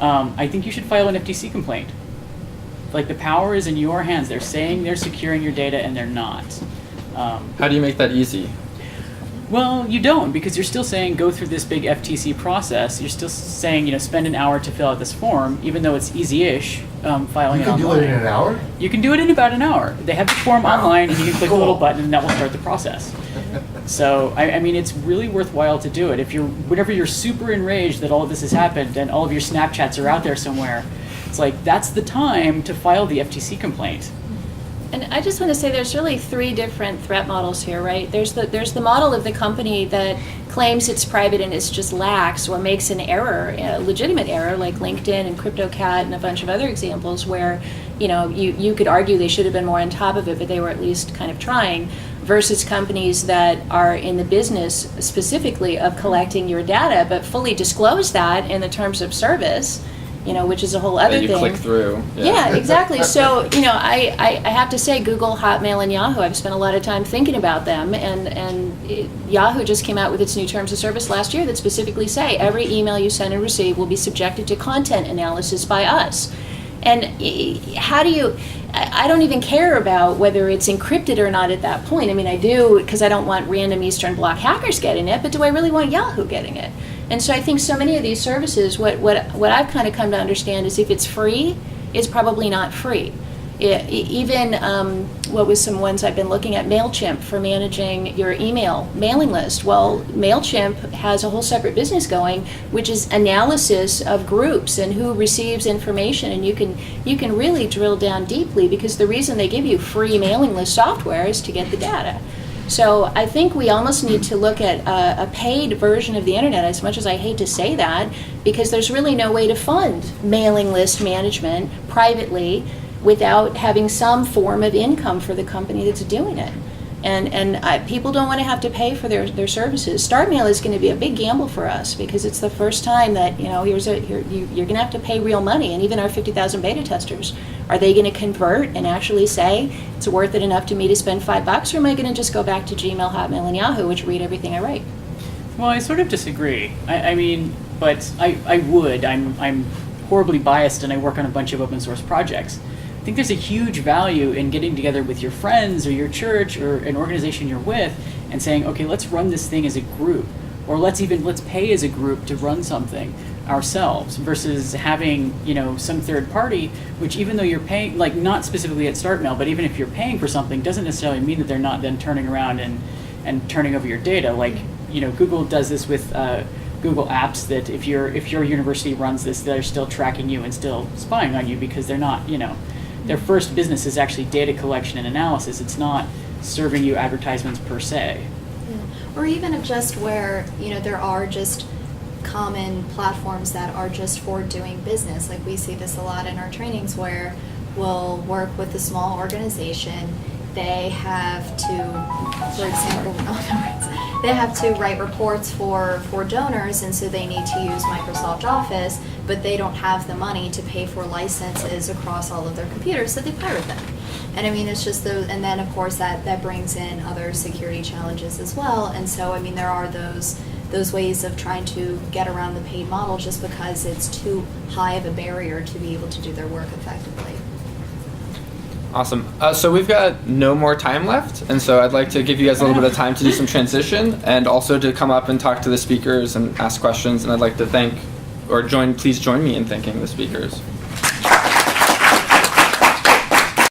[SPEAKER 6] I think you should file an FTC complaint. Like, the power is in your hands. They're saying they're securing your data and they're not.
[SPEAKER 1] How do you make that easy?
[SPEAKER 6] Well, you don't, because you're still saying go through this big FTC process. You're still saying, spend an hour to fill out this form, even though it's easy-ish filing it online.
[SPEAKER 10] You can do it in an hour?
[SPEAKER 6] You can do it in about an hour. They have the form online, and you can click a little button, and that will start the process. So, I mean, it's really worthwhile to do it. Whenever you're super enraged that all of this has happened and all of your Snapchats are out there somewhere, it's like, that's the time to file the FTC complaint.
[SPEAKER 2] And I just want to say there's really 3 different threat models here, right? There's the model of the company that claims it's private and it's just lax or makes an error, a legitimate error, like LinkedIn and CryptoCat and a bunch of other examples where, you could argue they should have been more on top of it, but they were at least kind of trying, versus companies that are in the business specifically of collecting your data, but fully disclose that in the terms of service, which is a whole other
[SPEAKER 1] you
[SPEAKER 2] thing.
[SPEAKER 1] Click through.
[SPEAKER 2] Yeah, exactly. So, I have to say Google, Hotmail, and Yahoo, I've spent a lot of time thinking about them, and Yahoo just came out with its new terms of service last year that specifically say every email you send and receive will be subjected to content analysis by us. And how do you, I don't even care about whether it's encrypted or not at that point. I mean, I do because I don't want random Eastern Bloc hackers getting it, but do I really want Yahoo getting it? And so I think so many of these services, what I've kind of come to understand is if it's free, it's probably not free. Even what was some ones I've been looking at, MailChimp for managing your email mailing list. Well, MailChimp has a whole separate business going, which is analysis of groups and who receives information, and you can really drill down deeply, because the reason they give you free mailing list software is to get the data. So I think we almost need to look at a paid version of the internet, as much as I hate to say that, because there's really no way to fund mailing list management privately without having some form of income for the company that's doing it. And people don't want to have to pay for their services. StartMail is going to be a big gamble for us, because it's the first time that, you're going to have to pay real money. And even our 50,000 beta testers, are they going to convert and actually say it's worth it enough to me to spend $5, or am I going to just go back to Gmail, Hotmail, and Yahoo, which read everything I write?
[SPEAKER 6] Well, I sort of disagree. I mean, but I would. I'm horribly biased, and I work on a bunch of open source projects. I think there's a huge value in getting together with your friends or your church or an organization you're with and saying, okay, let's run this thing as a group, or let's pay as a group to run something ourselves, versus having, some third party, which even though you're paying, like not specifically at StartMail, but even if you're paying for something, doesn't necessarily mean that they're not then turning around and turning over your data. Like, Google does this with Google Apps, that if your university runs this, they're still tracking you and still spying on you, because they're not, their first business is actually data collection and analysis. It's not serving you advertisements per se.
[SPEAKER 12] Yeah. Or even if just where, there are just common platforms that are just for doing business. Like we see this a lot in our trainings, where we'll work with a small organization. They have to, for example, they have to write reports for donors, and so they need to use Microsoft Office, but they don't have the money to pay for licenses across all of their computers, so they pirate them. And I mean, it's just those, and then of course that brings in other security challenges as well. And so, I mean, there are those ways of trying to get around the paid model, just because it's too high of a barrier to be able to do their work effectively.
[SPEAKER 1] Awesome. So we've got no more time left, and so I'd like to give you guys a little bit of time to do some transition, and also to come up and talk to the speakers and ask questions. And I'd like to please join me in thanking the speakers.